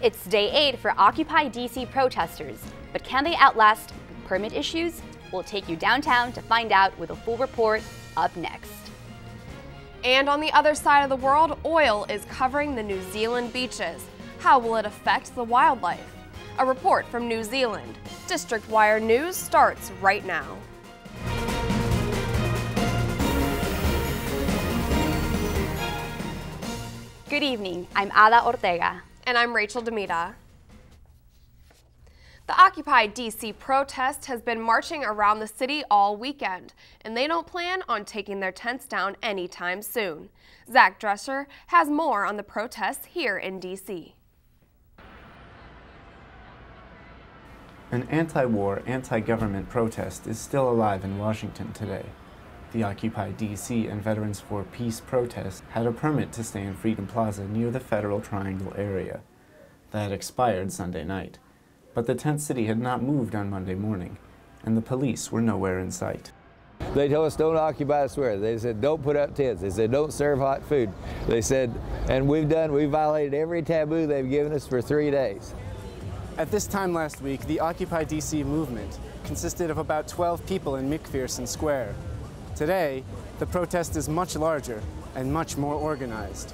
It's day 8 for Occupy DC protesters, but can they outlast permit issues? We'll take you downtown to find out with a full report up next. And on the other side of the world, oil is covering the New Zealand beaches. How will it affect the wildlife? A report from New Zealand. District Wire News starts right now. Good evening, I'm Ada Ortega. And I'm Rachel Demita. The Occupy DC protest has been marching around the city all weekend, and they don't plan on taking their tents down anytime soon. Zach Drescher has more on the protests here in DC. An anti-war, anti-government protest is still alive in Washington today. The Occupy DC and Veterans for Peace protest had a permit to stay in Freedom Plaza near the Federal Triangle area. That expired Sunday night. But the tent city had not moved on Monday morning, and the police were nowhere in sight. They told us don't occupy the square. They said don't put up tents. They said don't serve hot food. They said, and we violated every taboo they've given us for 3 days. At this time last week, the Occupy DC movement consisted of about 12 people in McPherson Square. Today, the protest is much larger and much more organized.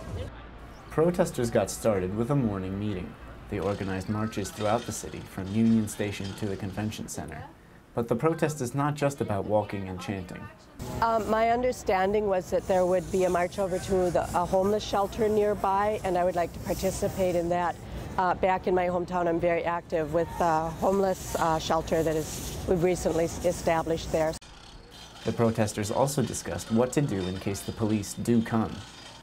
Protesters got started with a morning meeting. They organized marches throughout the city, from Union Station to the Convention Center. But the protest is not just about walking and chanting. My understanding was that there would be a march over to a homeless shelter nearby, and I would like to participate in that. Back in my hometown, I'm very active with the homeless shelter that we've recently established there. The protesters also discussed what to do in case the police do come.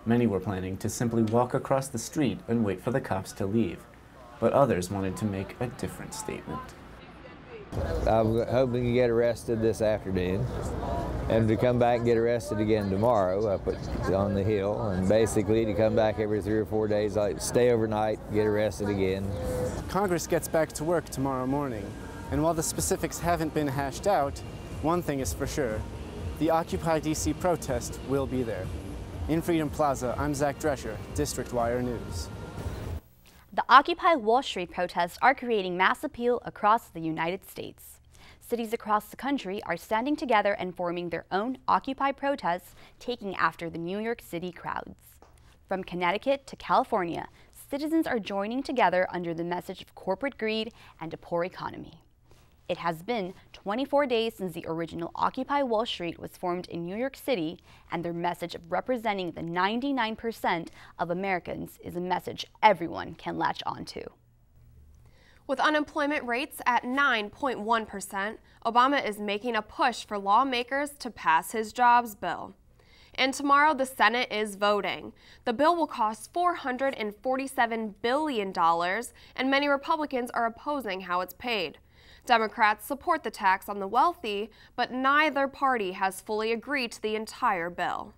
Many were planning to simply walk across the street and wait for the cops to leave, but others wanted to make a different statement. I'm hoping to get arrested this afternoon and to come back and get arrested again tomorrow up on the Hill, and basically to come back every 3 or 4 days, like stay overnight, get arrested again. Congress gets back to work tomorrow morning, and while the specifics haven't been hashed out, one thing is for sure: the Occupy DC protest will be there. In Freedom Plaza, I'm Zach Drescher, District Wire News. The Occupy Wall Street protests are creating mass appeal across the United States. Cities across the country are standing together and forming their own Occupy protests, taking after the New York City crowds. From Connecticut to California, citizens are joining together under the message of corporate greed and a poor economy. It has been 24 days since the original Occupy Wall Street was formed in New York City, and their message of representing the 99% of Americans is a message everyone can latch onto. With unemployment rates at 9.1%, Obama is making a push for lawmakers to pass his jobs bill. And tomorrow the Senate is voting. The bill will cost $447 billion, and many Republicans are opposing how it's paid. Democrats support the tax on the wealthy, but neither party has fully agreed to the entire bill.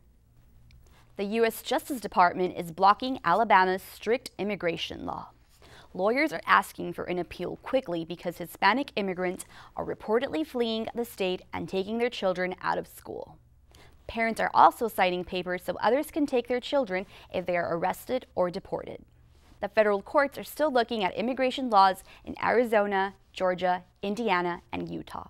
The U.S. Justice Department is blocking Alabama's strict immigration law. Lawyers are asking for an appeal quickly because Hispanic immigrants are reportedly fleeing the state and taking their children out of school. Parents are also signing papers so others can take their children if they are arrested or deported. The federal courts are still looking at immigration laws in Arizona, Georgia, Indiana, and Utah.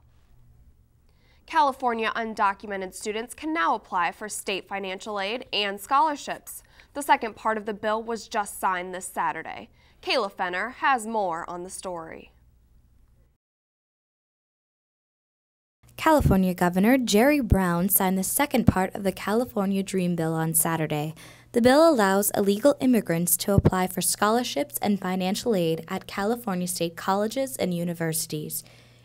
California undocumented students can now apply for state financial aid and scholarships. The second part of the bill was just signed this Saturday. Kayla Fenner has more on the story. California Governor Jerry Brown signed the second part of the California Dream Bill on Saturday. The bill allows illegal immigrants to apply for scholarships and financial aid at California state colleges and universities.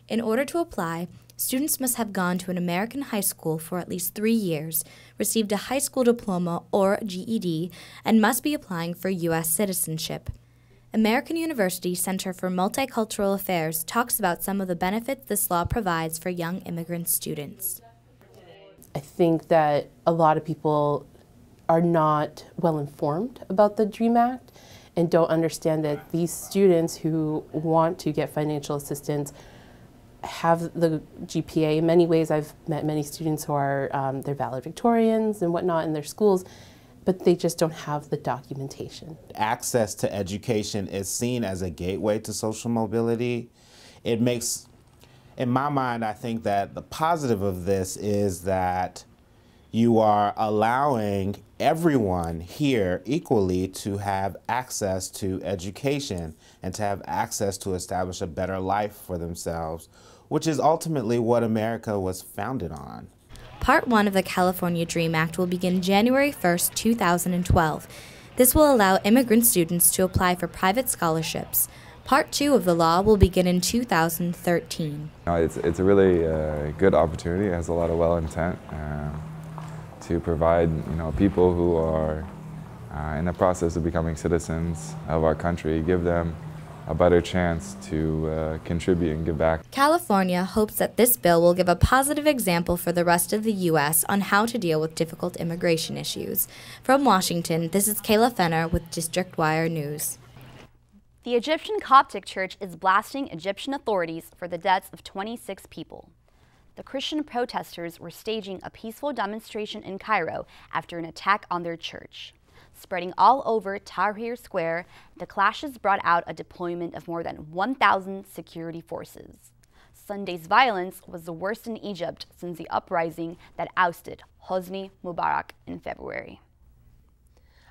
In order to apply, students must have gone to an American high school for at least 3 years, received a high school diploma or GED, and must be applying for U.S. citizenship. American University Center for Multicultural Affairs talks about some of the benefits this law provides for young immigrant students. I think that a lot of people are not well informed about the DREAM Act and don't understand that these students who want to get financial assistance have the GPA. In many ways, I've met many students who are they're valedictorians and whatnot in their schools, but they just don't have the documentation. Access to education is seen as a gateway to social mobility. It makes, in my mind, I think that the positive of this is that you are allowing everyone here equally to have access to education and to have access to establish a better life for themselves, which is ultimately what America was founded on. Part 1 of the California DREAM Act will begin January 1st, 2012. This will allow immigrant students to apply for private scholarships. Part 2 of the law will begin in 2013. It's a really good opportunity. It has a lot of well intent to provide people who are in the process of becoming citizens of our country, give them a better chance to contribute and give back. California hopes that this bill will give a positive example for the rest of the U.S. on how to deal with difficult immigration issues. From Washington, this is Kayla Fenner with District Wire News. The Egyptian Coptic Church is blasting Egyptian authorities for the deaths of 26 people. The Christian protesters were staging a peaceful demonstration in Cairo after an attack on their church. Spreading all over Tahrir Square, the clashes brought out a deployment of more than 1,000 security forces. Sunday's violence was the worst in Egypt since the uprising that ousted Hosni Mubarak in February.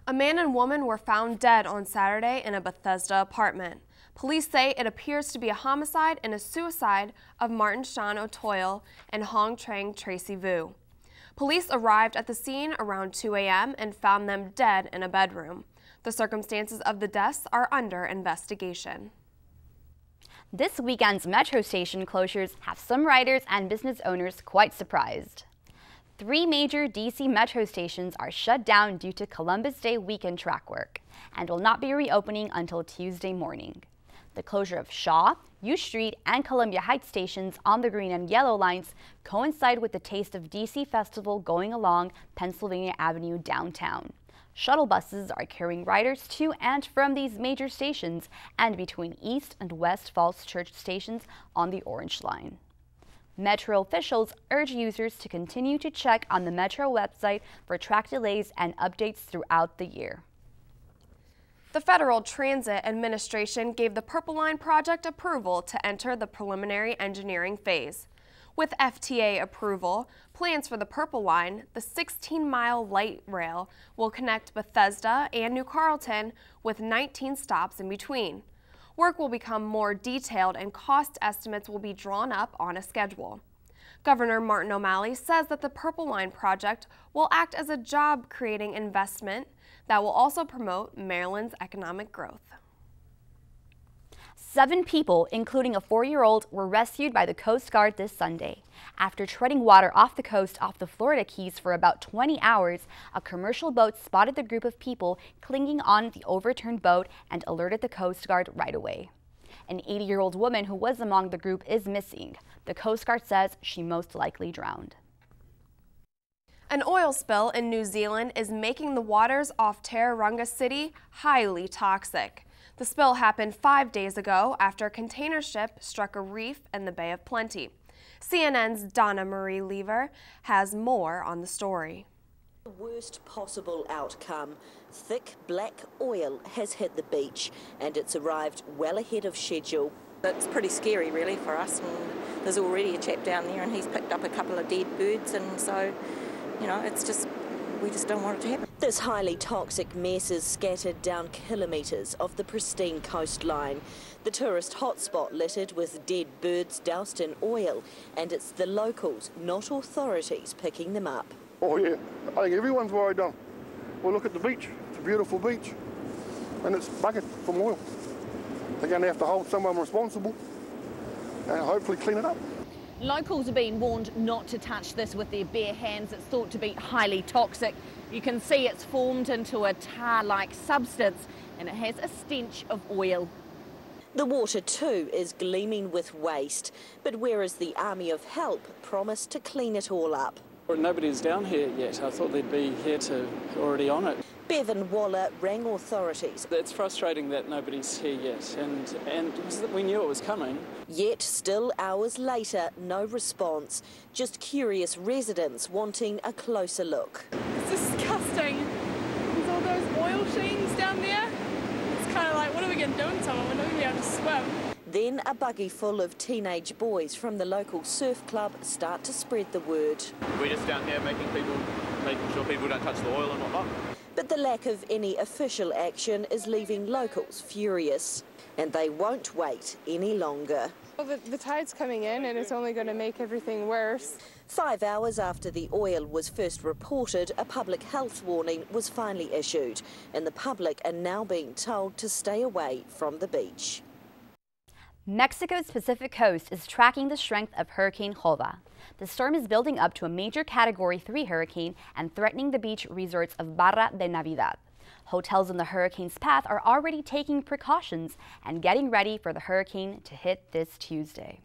A man and woman were found dead on Saturday in a Bethesda apartment. Police say it appears to be a homicide and a suicide of Martin Shan O'Toole and Hong Trang Tracy Vu. Police arrived at the scene around 2 a.m. and found them dead in a bedroom. The circumstances of the deaths are under investigation. This weekend's metro station closures have some riders and business owners quite surprised. 3 major DC metro stations are shut down due to Columbus Day weekend track work and will not be reopening until Tuesday morning. The closure of Shaw, U Street, and Columbia Heights stations on the green and yellow lines coincide with the Taste of DC Festival going along Pennsylvania Avenue downtown. Shuttle buses are carrying riders to and from these major stations and between East and West Falls Church stations on the Orange Line. Metro officials urge users to continue to check on the Metro website for track delays and updates throughout the year. The Federal Transit Administration gave the Purple Line project approval to enter the preliminary engineering phase. With FTA approval, plans for the Purple Line, the 16-mile light rail, will connect Bethesda and New Carlton with 19 stops in between. Work will become more detailed and cost estimates will be drawn up on a schedule. Governor Martin O'Malley says that the Purple Line project will act as a job-creating investment that will also promote Maryland's economic growth. 7 people, including a 4-year-old, were rescued by the Coast Guard this Sunday. After treading water off the coast off the Florida Keys for about 20 hours, a commercial boat spotted the group of people clinging on the overturned boat and alerted the Coast Guard right away. An 80-year-old woman who was among the group is missing. The Coast Guard says she most likely drowned. An oil spill in New Zealand is making the waters off Tauranga City highly toxic. The spill happened 5 days ago after a container ship struck a reef in the Bay of Plenty. CNN's Donna Marie Lever has more on the story. The worst possible outcome. Thick black oil has hit the beach and it's arrived well ahead of schedule. It's pretty scary really for us, and there's already a chap down there and he's picked up a couple of dead birds, and so, you know, it's just, we just don't want it to happen. This highly toxic mess is scattered down kilometres of the pristine coastline. The tourist hotspot littered with dead birds doused in oil, and it's the locals, not authorities, picking them up. Oh yeah, I think everyone's worried now. Well, look at the beach. It's a beautiful beach, and it's bucket from oil. They're going to have to hold someone responsible and hopefully clean it up. Locals are being warned not to touch this with their bare hands. It's thought to be highly toxic. You can see it's formed into a tar-like substance, and it has a stench of oil. The water too is gleaming with waste, but whereas the Army of Help promised to clean it all up. Nobody's down here yet. I thought they'd be here already on it. Bevan Waller rang authorities. It's frustrating that nobody's here yet, and we knew it was coming. Yet still hours later, no response. Just curious residents wanting a closer look. It's disgusting. in downtime, we're not going to be able to swim. Then a buggy full of teenage boys from the local surf club start to spread the word. We're just down here making sure people don't touch the oil and whatnot. But the lack of any official action is leaving locals furious, and they won't wait any longer. Well, the tide's coming in and it's only going to make everything worse. 5 hours after the oil was first reported, a public health warning was finally issued, and the public are now being told to stay away from the beach. Mexico's Pacific coast is tracking the strength of Hurricane Jova. The storm is building up to a major Category 3 hurricane and threatening the beach resorts of Barra de Navidad. Hotels in the hurricane's path are already taking precautions and getting ready for the hurricane to hit this Tuesday.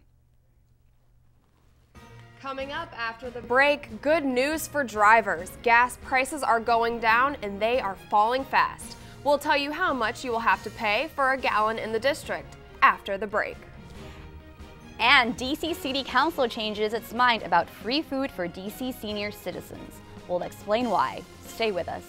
Coming up after the break, good news for drivers. Gas prices are going down and they are falling fast. We'll tell you how much you will have to pay for a gallon in the district after the break. And DC City Council changes its mind about free food for DC senior citizens. We'll explain why. Stay with us.